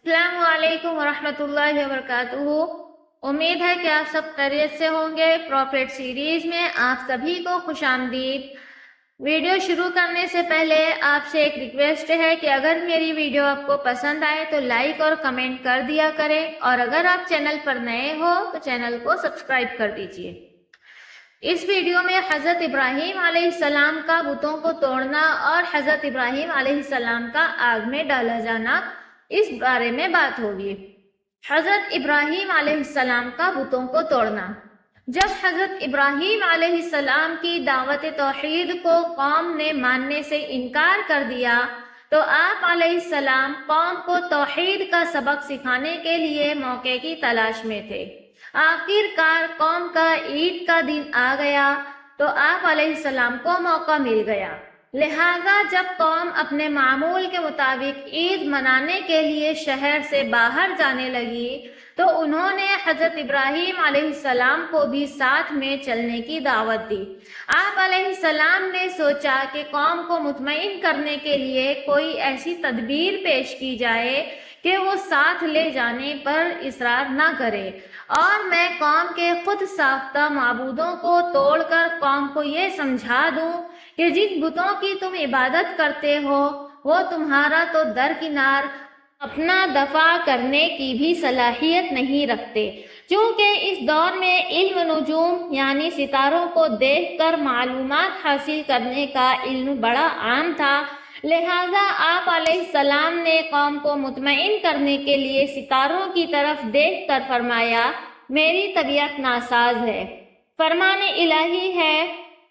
السلام علیکم ورحمۃ اللہ وبرکاتہ۔ امید ہے کہ آپ سب خیریت سے ہوں گے۔ پروفیٹ سیریز میں آپ سبھی کو خوش آمدید۔ ویڈیو شروع کرنے سے پہلے آپ سے ایک ریکویسٹ ہے کہ اگر میری ویڈیو آپ کو پسند آئے تو لائک اور کمنٹ کر دیا کریں، اور اگر آپ چینل پر نئے ہو تو چینل کو سبسکرائب کر دیجیے۔ اس ویڈیو میں حضرت ابراہیم علیہ السلام کا بتوں کو توڑنا اور حضرت ابراہیم علیہ السلام کا آگ میں ڈالا جانا، اس بارے میں بات ہوگی۔ حضرت ابراہیم علیہ السلام کا بتوں کو توڑنا۔ جب حضرت ابراہیم علیہ السلام کی دعوت توحید کو قوم نے ماننے سے انکار کر دیا تو آپ علیہ السلام قوم کو توحید کا سبق سکھانے کے لیے موقع کی تلاش میں تھے۔ آخر کار قوم کا عید کا دن آ گیا تو آپ علیہ السلام کو موقع مل گیا۔ لہذا جب قوم اپنے معمول کے مطابق عید منانے کے لیے شہر سے باہر جانے لگی تو انہوں نے حضرت ابراہیم علیہ السلام کو بھی ساتھ میں چلنے کی دعوت دی۔ آپ علیہ السلام نے سوچا کہ قوم کو مطمئن کرنے کے لیے کوئی ایسی تدبیر پیش کی جائے کہ وہ ساتھ لے جانے پر اصرار نہ کرے، اور میں قوم کے خود ساختہ معبودوں کو توڑ کر قوم کو یہ سمجھا دوں کہ جن بتوں کی تم عبادت کرتے ہو وہ تمہارا تو درکنار اپنا دفاع کرنے کی بھی صلاحیت نہیں رکھتے۔ چونکہ اس دور میں علم نجوم یعنی ستاروں کو دیکھ کر معلومات حاصل کرنے کا علم بڑا عام تھا، لہذا آپ علیہ السلام نے قوم کو مطمئن کرنے کے لیے ستاروں کی طرف دیکھ کر فرمایا، میری طبیعت ناساز ہے۔ فرمان الہی ہے،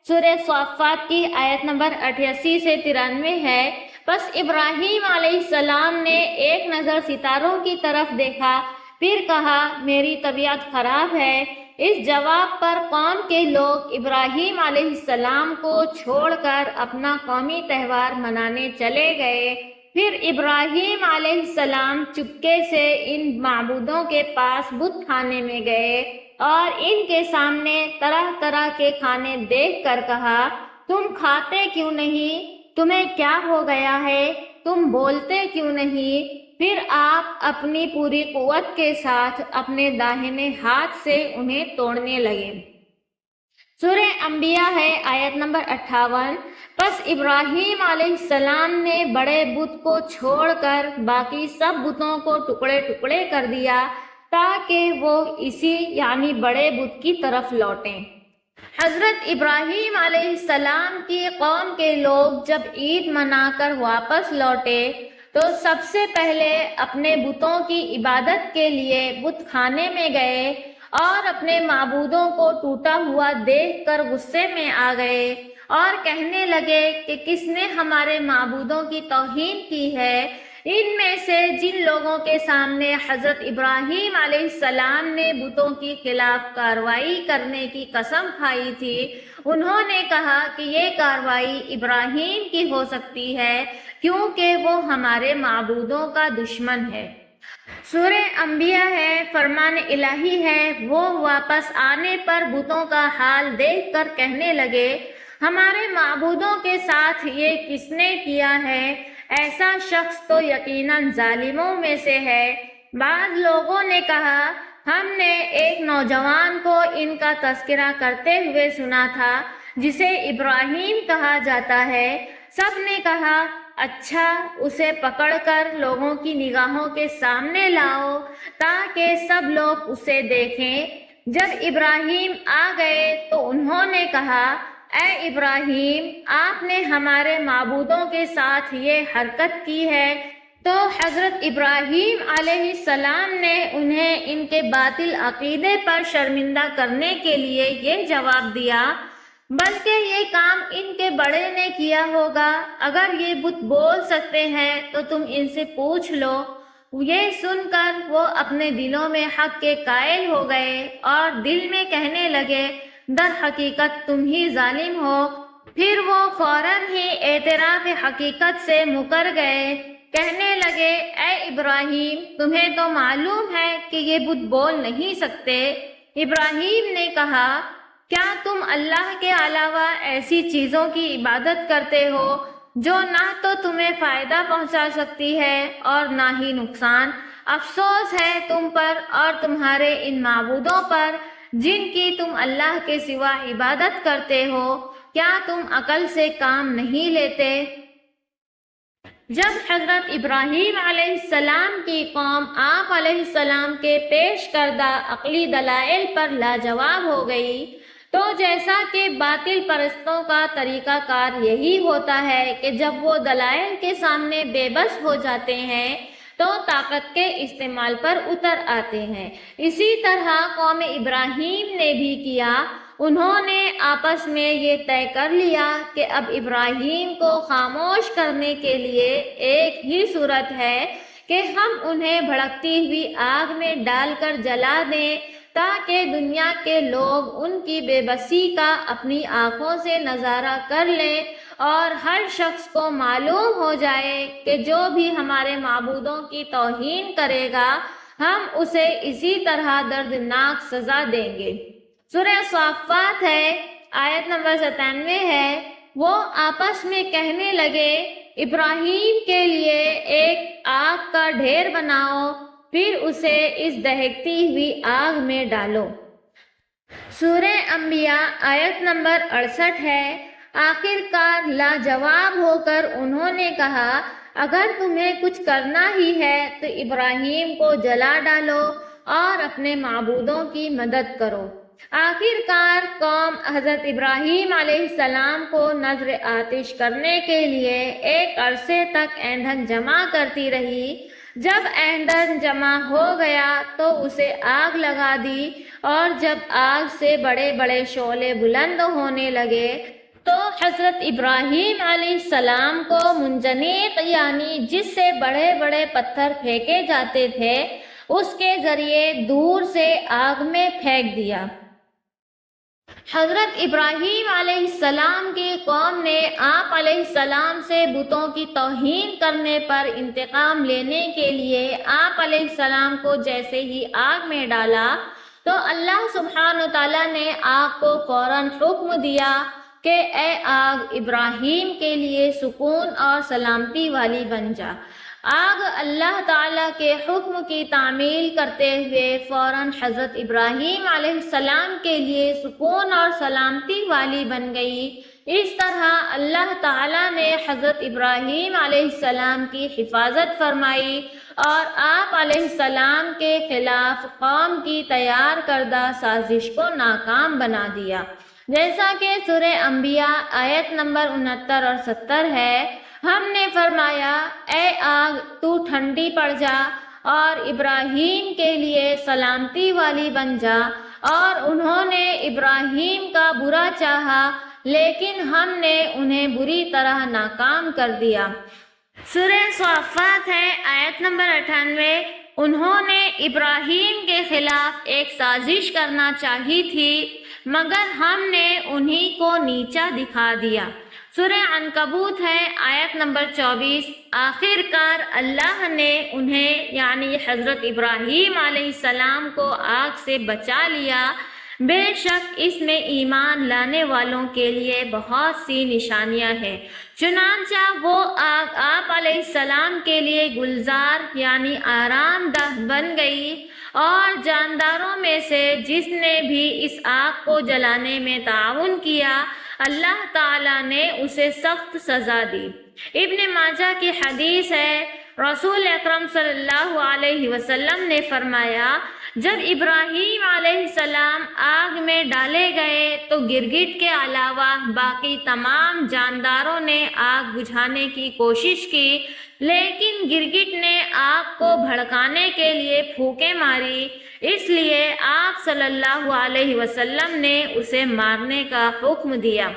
سورہ صافات کی آیت نمبر 88 سے 93 ہے۔ بس ابراہیم علیہ السلام نے ایک نظر ستاروں کی طرف دیکھا، پھر کہا میری طبیعت خراب ہے۔ اس جواب پر قوم کے لوگ ابراہیم علیہ السلام کو چھوڑ کر اپنا قومی تہوار منانے چلے گئے۔ پھر ابراہیم علیہ السلام چپکے سے ان معبودوں کے پاس بت خانے میں گئے اور ان کے سامنے طرح طرح کے کھانے دیکھ کر کہا، تم کھاتے کیوں نہیں؟ تمہیں کیا ہو گیا ہے؟ تم بولتے کیوں نہیں؟ پھر آپ اپنی پوری قوت کے ساتھ اپنے داہنے ہاتھ سے انہیں توڑنے لگے۔ سورہ انبیاء ہے، آیت نمبر 58۔ پس ابراہیم علیہ السلام نے بڑے بت کو چھوڑ کر باقی سب بتوں کو ٹکڑے ٹکڑے کر دیا تاکہ وہ اسی یعنی بڑے بت کی طرف لوٹیں۔ حضرت ابراہیم علیہ السلام کی قوم کے لوگ جب عید منا کر واپس لوٹے تو سب سے پہلے اپنے بتوں کی عبادت کے لیے بت خانے میں گئے اور اپنے معبودوں کو ٹوٹا ہوا دیکھ کر غصے میں آ گئے اور کہنے لگے کہ کس نے ہمارے معبودوں کی توہین کی ہے۔ ان میں سے جن لوگوں کے سامنے حضرت ابراہیم علیہ السلام نے بتوں کی خلاف کارروائی کرنے کی قسم کھائی تھی، انہوں نے کہا کہ یہ کارروائی ابراہیم کی ہو سکتی ہے کیونکہ وہ ہمارے معبودوں کا دشمن ہے۔ سورہ انبیاء ہے، فرمان الہی ہے، وہ واپس آنے پر بتوں کا حال دیکھ کر کہنے لگے، ہمارے معبودوں کے ساتھ یہ کس نے کیا ہے؟ ایسا شخص تو یقیناً ظالموں میں سے ہے۔ بعض لوگوں نے کہا، ہم نے ایک نوجوان کو ان کا تذکرہ کرتے ہوئے سنا تھا جسے ابراہیم کہا جاتا ہے۔ سب نے کہا، اچھا اسے پکڑ کر لوگوں کی نگاہوں کے سامنے لاؤ تاکہ سب لوگ اسے دیکھیں۔ جب ابراہیم آ گئے تو انہوں نے کہا، اے ابراہیم، آپ نے ہمارے معبودوں کے ساتھ یہ حرکت کی ہے۔ تو حضرت ابراہیم علیہ السلام نے انہیں ان کے باطل عقیدے پر شرمندہ کرنے کے لیے یہ جواب دیا، بلکہ یہ کام ان کے بڑے نے کیا ہوگا، اگر یہ بت بول سکتے ہیں تو تم ان سے پوچھ لو۔ یہ سن کر وہ اپنے دلوں میں حق کے قائل ہو گئے اور دل میں کہنے لگے، در حقیقت تم ہی ظالم ہو۔ پھر وہ فوراً ہی اعتراف حقیقت سے مکر گئے، کہنے لگے، اے ابراہیم، تمہیں تو معلوم ہے کہ یہ بت بول نہیں سکتے۔ ابراہیم نے کہا، کیا تم اللہ کے علاوہ ایسی چیزوں کی عبادت کرتے ہو جو نہ تو تمہیں فائدہ پہنچا سکتی ہے اور نہ ہی نقصان؟ افسوس ہے تم پر اور تمہارے ان معبودوں پر جن کی تم اللہ کے سوا عبادت کرتے ہو، کیا تم عقل سے کام نہیں لیتے؟ جب حضرت ابراہیم علیہ السلام کی قوم آپ علیہ السلام کے پیش کردہ عقلی دلائل پر لاجواب ہو گئی، تو جیسا کہ باطل پرستوں کا طریقہ کار یہی ہوتا ہے کہ جب وہ دلائل کے سامنے بے بس ہو جاتے ہیں تو طاقت کے استعمال پر اتر آتے ہیں۔ اسی طرح قوم ابراہیم نے بھی کیا۔ انہوں نے آپس میں یہ طے کر لیا کہ اب ابراہیم کو خاموش کرنے کے لیے ایک ہی صورت ہے کہ ہم انہیں بھڑکتی ہوئی آگ میں ڈال کر جلا دیں تاکہ دنیا کے لوگ ان کی بے بسی کا اپنی آنکھوں سے نظارہ کر لیں اور ہر شخص کو معلوم ہو جائے کہ جو بھی ہمارے معبودوں کی توہین کرے گا ہم اسے اسی طرح دردناک سزا دیں گے۔ سورہ صافات ہے، آیت نمبر 97 ہے۔ وہ آپس میں کہنے لگے، ابراہیم کے لیے ایک آگ کا ڈھیر بناؤ، پھر اسے اس دہکتی ہوئی آگ میں ڈالو۔ سورہ انبیاء آیت نمبر 68 ہے۔ آخر کار لاجواب ہو کر انہوں نے کہا، اگر تمہیں کچھ کرنا ہی ہے تو ابراہیم کو جلا ڈالو اور اپنے معبودوں کی مدد کرو۔ آخر کار قوم حضرت ابراہیم علیہ السلام کو نذر آتش کرنے کے لیے ایک عرصے تک ایندھن جمع کرتی رہی۔ جب ایندھن جمع ہو گیا تو اسے آگ لگا دی، اور جب آگ سے بڑے بڑے شعلے بلند ہونے لگے تو حضرت ابراہیم علیہ السلام کو منجنیق یعنی جس سے بڑے بڑے پتھر پھینکے جاتے تھے اس کے ذریعے دور سے آگ میں پھینک دیا۔ حضرت ابراہیم علیہ السلام کی قوم نے آپ علیہ السلام سے بتوں کی توہین کرنے پر انتقام لینے کے لیے آپ علیہ السلام کو جیسے ہی آگ میں ڈالا تو اللہ سبحانہ وتعالیٰ نے آگ کو فوراً حکم دیا کہ اے آگ ابراہیم کے لیے سکون اور سلامتی والی بن جا۔ آگ اللہ تعالیٰ کے حکم کی تعمیل کرتے ہوئے فوراً حضرت ابراہیم علیہ السلام کے لیے سکون اور سلامتی والی بن گئی۔ اس طرح اللہ تعالیٰ نے حضرت ابراہیم علیہ السلام کی حفاظت فرمائی اور آپ علیہ السلام کے خلاف قوم کی تیار کردہ سازش کو ناکام بنا دیا، جیسا کہ سورہ انبیاء آیت نمبر 69 اور 70 ہے۔ ہم نے فرمایا، اے آگ تو ٹھنڈی پڑ جا اور ابراہیم کے لیے سلامتی والی بن جا، اور انہوں نے ابراہیم کا برا چاہا لیکن ہم نے انہیں بری طرح ناکام کر دیا۔ سورہ صافات ہے، آیت نمبر 98۔ انہوں نے ابراہیم کے خلاف ایک سازش کرنا چاہی تھی مگر ہم نے انہی کو نیچا دکھا دیا۔ سورہ عنکبوت ہے، آیت نمبر 24۔ آخر کار اللہ نے انہیں یعنی حضرت ابراہیم علیہ السلام کو آگ سے بچا لیا۔ بے شک اس میں ایمان لانے والوں کے لیے بہت سی نشانیاں ہیں۔ چنانچہ وہ آگ آپ علیہ السلام کے لیے گلزار یعنی آرام دہ بن گئی، اور جانداروں میں سے جس نے بھی اس آگ کو جلانے میں تعاون کیا اللہ تعالیٰ نے اسے سخت سزا دی۔ ابن ماجہ کی حدیث ہے، رسول اکرم صلی اللہ علیہ وسلم نے فرمایا، جب ابراہیم علیہ السلام آگ میں ڈالے گئے تو گرگٹ کے علاوہ باقی تمام جانداروں نے آگ بجھانے کی کوشش کی، لیکن گرگٹ نے آگ کو بھڑکانے کے لیے پھونکیں ماری، اس لیے آپ صلی اللہ علیہ وسلم نے اسے مارنے کا حکم دیا۔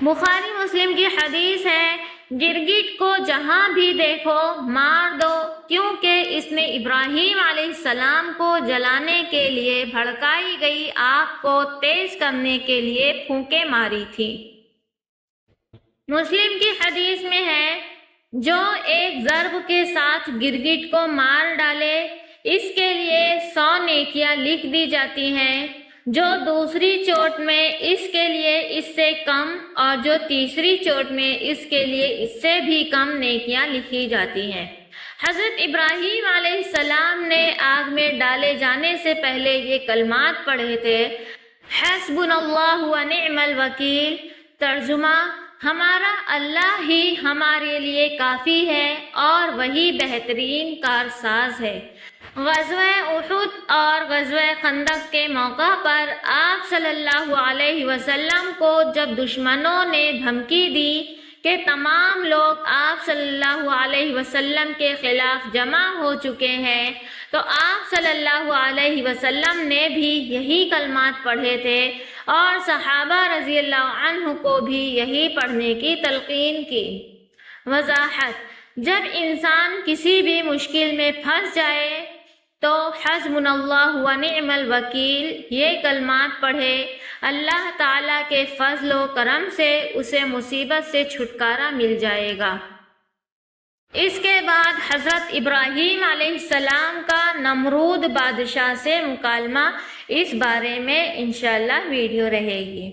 بخاری مسلم کی حدیث ہے، گرگٹ کو جہاں بھی دیکھو مار دو، کیونکہ اس نے ابراہیم علیہ السلام کو جلانے کے لیے بھڑکائی گئی آگ کو تیز کرنے کے لیے پھونکیں ماری تھی۔ مسلم کی حدیث میں ہے، جو ایک ضرب کے ساتھ گرگٹ کو مار ڈالے اس کے لیے 100 نیکیاں لکھ دی جاتی ہیں، جو دوسری چوٹ میں اس کے لیے اس سے کم، اور جو تیسری چوٹ میں اس کے لیے اس سے بھی کم نیکیاں لکھی جاتی ہیں۔ حضرت ابراہیم علیہ السلام نے آگ میں ڈالے جانے سے پہلے یہ کلمات پڑھے تھے، حسبنا اللہ و نعم الوکیل، ترجمہ ہمارا اللہ ہی ہمارے لیے کافی ہے اور وہی بہترین کارساز ہے۔ غزوہ احد اور غزوہ خندق کے موقع پر آپ صلی اللہ علیہ وسلم کو جب دشمنوں نے دھمکی دی کہ تمام لوگ آپ صلی اللہ علیہ وسلم کے خلاف جمع ہو چکے ہیں، تو آپ صلی اللہ علیہ وسلم نے بھی یہی کلمات پڑھے تھے اور صحابہ رضی اللہ عنہ کو بھی یہی پڑھنے کی تلقین کی۔ وضاحت: جب انسان کسی بھی مشکل میں پھنس جائے تو حسبنا اللہ و نعم الوکیل یہ کلمات پڑھے، اللہ تعالیٰ کے فضل و کرم سے اسے مصیبت سے چھٹکارا مل جائے گا۔ اس کے بعد حضرت ابراہیم علیہ السلام کا نمرود بادشاہ سے مکالمہ، اس بارے میں انشاءاللہ ویڈیو رہے گی۔